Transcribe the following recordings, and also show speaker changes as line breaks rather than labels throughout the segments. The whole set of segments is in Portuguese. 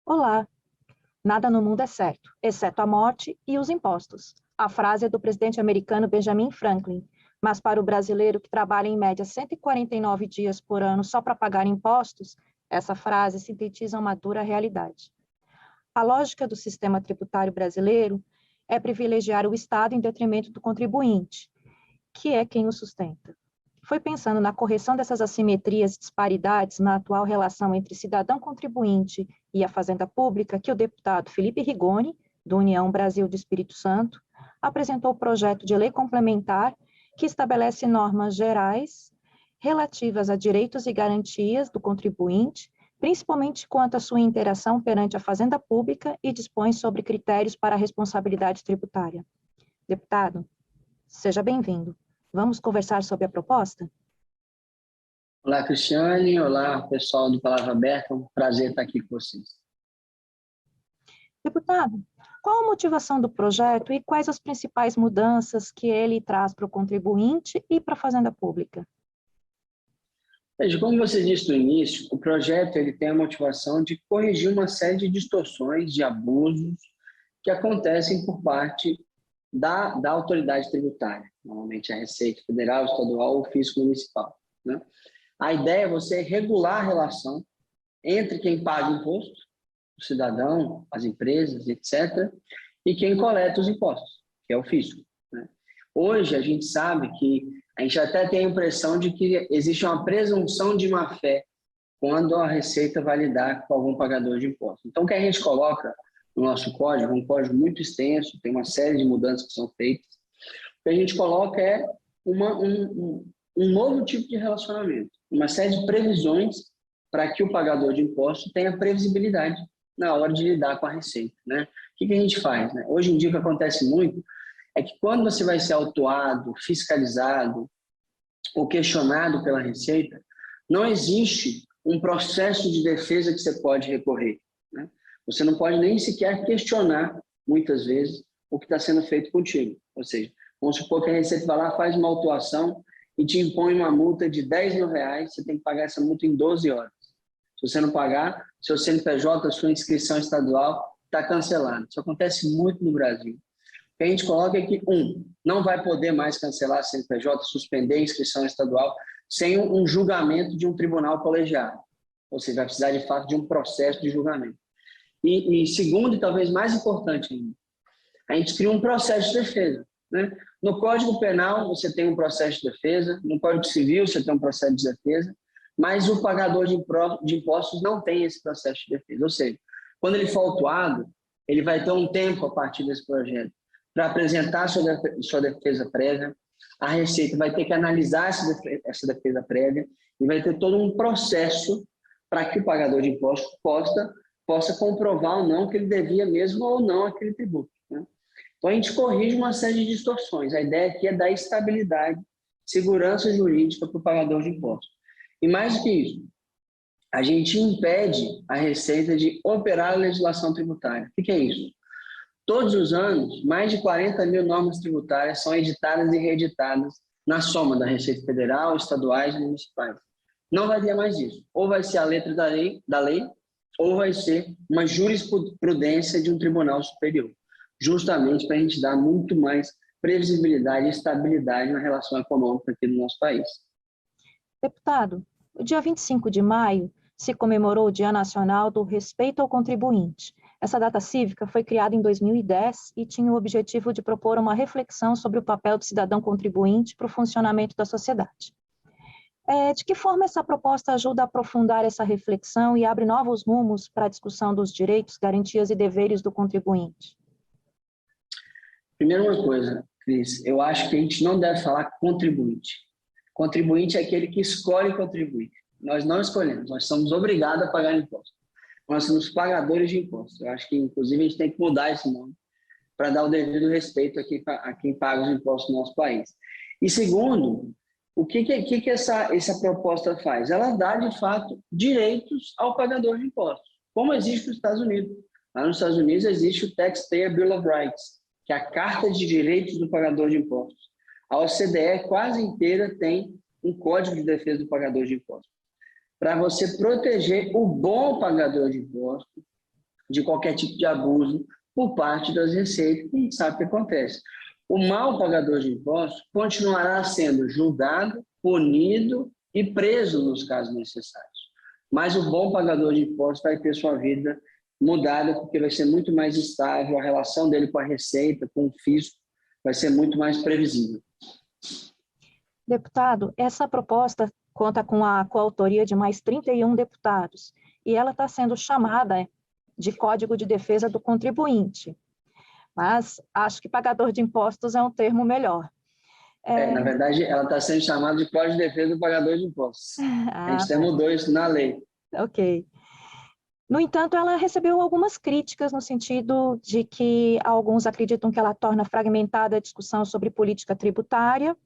Olá, nada no mundo é certo, exceto a morte e os impostos. A frase é do presidente americano Benjamin Franklin, mas para o brasileiro que trabalha em média 149 dias por ano só para pagar impostos, essa frase sintetiza uma dura realidade. A lógica do sistema tributário brasileiro é privilegiar o Estado em detrimento do contribuinte, que é quem o sustenta. Foi pensando na correção dessas assimetrias e disparidades na atual relação entre cidadão-contribuinte e a Fazenda Pública que o deputado Felipe Rigoni, do União Brasil do Espírito Santo, apresentou o projeto de lei complementar que estabelece normas gerais relativas a direitos e garantias do contribuinte, principalmente quanto à sua interação perante a Fazenda Pública e dispõe sobre critérios para a responsabilidade tributária. Deputado, seja bem-vindo. Vamos conversar sobre a proposta?
Olá, Cristiane. Olá, pessoal do Palavra Aberta. É um prazer estar aqui com vocês.
Deputado, qual a motivação do projeto e quais as principais mudanças que ele traz para o contribuinte e para a Fazenda Pública?
Veja, como você disse no início, o projeto ele tem a motivação de corrigir uma série de distorções, de abusos que acontecem por parte da autoridade tributária, normalmente a Receita Federal, Estadual ou Fisco Municipal, né? A ideia é você regular a relação entre quem paga imposto, o cidadão, as empresas, etc., e quem coleta os impostos, que é o fisco, né? Hoje, a gente sabe que a gente até tem a impressão de que existe uma presunção de má-fé quando a Receita vai lidar com algum pagador de impostos. Então, o que a gente coloca no nosso código, um código muito extenso, tem uma série de mudanças que são feitas, o que a gente coloca é um novo tipo de relacionamento, uma série de previsões para que o pagador de impostos tenha previsibilidade na hora de lidar com a Receita, né? O que a gente faz, né? Hoje em dia, o que acontece muito é que quando você vai ser autuado, fiscalizado ou questionado pela Receita, não existe um processo de defesa que você pode recorrer, né? Você não pode nem sequer questionar, muitas vezes, o que está sendo feito contigo. Ou seja, vamos supor que a Receita vai lá, faz uma autuação e te impõe uma multa de R$10.000, você tem que pagar essa multa em 12 horas. Se você não pagar, seu CNPJ, sua inscrição estadual está cancelada. Isso acontece muito no Brasil. O que a gente coloca é que, não vai poder mais cancelar a CNPJ, suspender a inscrição estadual sem um julgamento de um tribunal colegiado. Ou seja, vai precisar, de fato, de um processo de julgamento. E segundo, e talvez mais importante ainda, a gente cria um processo de defesa, né? No Código Penal, você tem um processo de defesa, no Código Civil, você tem um processo de defesa, mas o pagador de impostos não tem esse processo de defesa. Ou seja, quando ele for autuado, ele vai ter um tempo a partir desse projeto para apresentar sua defesa prévia, a Receita vai ter que analisar essa defesa prévia e vai ter todo um processo para que o pagador de impostos possa comprovar ou não que ele devia mesmo ou não aquele tributo, né? Então, a gente corrige uma série de distorções. A ideia aqui é dar estabilidade, segurança jurídica para o pagador de impostos. E mais do que isso, a gente impede a Receita de operar a legislação tributária. O que é isso? Todos os anos, mais de 40 mil normas tributárias são editadas e reeditadas na soma da Receita Federal, estaduais e municipais. Não vai ter mais isso. Ou vai ser a letra da lei ou vai ser uma jurisprudência de um tribunal superior, justamente para a gente dar muito mais previsibilidade e estabilidade na relação econômica aqui no nosso país.
Deputado, o dia 25 de maio se comemorou o Dia Nacional do Respeito ao Contribuinte. Essa data cívica foi criada em 2010 e tinha o objetivo de propor uma reflexão sobre o papel do cidadão contribuinte para o funcionamento da sociedade. De que forma essa proposta ajuda a aprofundar essa reflexão e abre novos rumos para a discussão dos direitos, garantias e deveres do contribuinte?
Primeiro, uma coisa, Cris, eu acho que a gente não deve falar contribuinte. Contribuinte é aquele que escolhe contribuir. Nós não escolhemos, nós somos obrigados a pagar imposto. Nós somos pagadores de impostos. Eu acho que, inclusive, a gente tem que mudar esse nome para dar o devido respeito a quem paga os impostos no nosso país. E segundo, o que essa proposta faz? Ela dá, de fato, direitos ao pagador de impostos, como existe nos Estados Unidos. Lá nos Estados Unidos existe o Taxpayer Bill of Rights, que é a Carta de Direitos do Pagador de Impostos. A OCDE quase inteira tem um Código de Defesa do Pagador de Impostos, para você proteger o bom pagador de impostos de qualquer tipo de abuso por parte das receitas, e a gente sabe o que acontece. O mau pagador de impostos continuará sendo julgado, punido e preso nos casos necessários. Mas o bom pagador de impostos vai ter sua vida mudada, porque vai ser muito mais estável, a relação dele com a receita, com o fisco, vai ser muito mais previsível.
Deputado, essa proposta conta com a coautoria de mais 31 deputados, e ela está sendo chamada de Código de Defesa do Contribuinte. Mas acho que pagador de impostos é um termo melhor.
Na verdade, ela está sendo chamada de Código de Defesa do Pagador de Impostos. A gente até mudou isso na lei.
Ok. No entanto, ela recebeu algumas críticas no sentido de que alguns acreditam que ela torna fragmentada a discussão sobre política tributária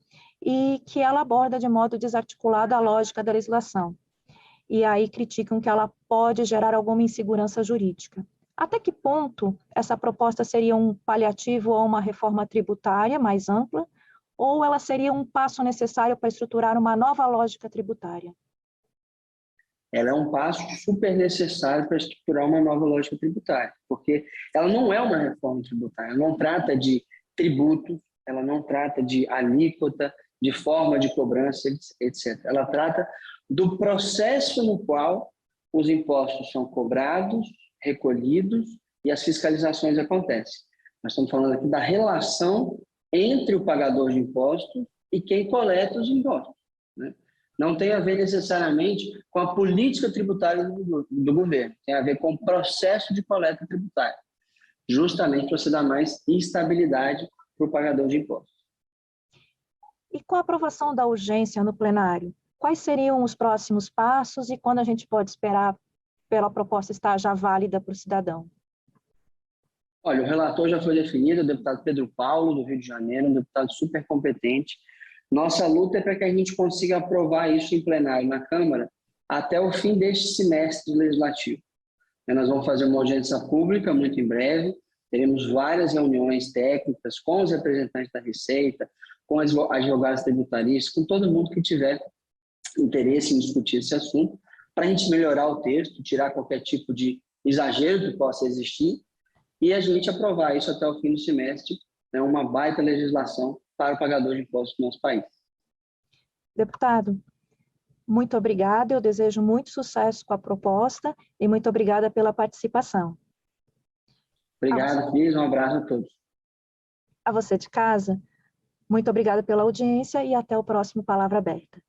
e que ela aborda de modo desarticulado a lógica da legislação. E aí criticam que ela pode gerar alguma insegurança jurídica. Até que ponto essa proposta seria um paliativo a uma reforma tributária mais ampla, ou ela seria um passo necessário para estruturar uma nova lógica tributária?
Ela é um passo super necessário para estruturar uma nova lógica tributária, porque ela não é uma reforma tributária, ela não trata de tributos, ela não trata de alíquota, de forma de cobrança, etc. Ela trata do processo no qual os impostos são cobrados, recolhidos e as fiscalizações acontecem. Nós estamos falando aqui da relação entre o pagador de impostos e quem coleta os impostos, né? Não tem a ver necessariamente com a política tributária do governo, tem a ver com o processo de coleta tributária, justamente para você dar mais estabilidade para o pagador de impostos.
E com a aprovação da urgência no plenário, quais seriam os próximos passos e quando a gente pode esperar pela proposta estar já válida para o cidadão?
Olha, o relator já foi definido, o deputado Pedro Paulo, do Rio de Janeiro, um deputado super competente. Nossa luta é para que a gente consiga aprovar isso em plenário na Câmara até o fim deste semestre legislativo. Nós vamos fazer uma audiência pública muito em breve, teremos várias reuniões técnicas com os representantes da Receita, com os advogados tributaristas, com todo mundo que tiver interesse em discutir esse assunto, para a gente melhorar o texto, tirar qualquer tipo de exagero que possa existir e a gente aprovar isso até o fim do semestre, né, uma baita legislação para o pagador de impostos do nosso país.
Deputado, muito obrigada, eu desejo muito sucesso com a proposta e muito obrigada pela participação.
Obrigado, Cris, um abraço a todos.
A você de casa, muito obrigada pela audiência e até o próximo Palavra Aberta.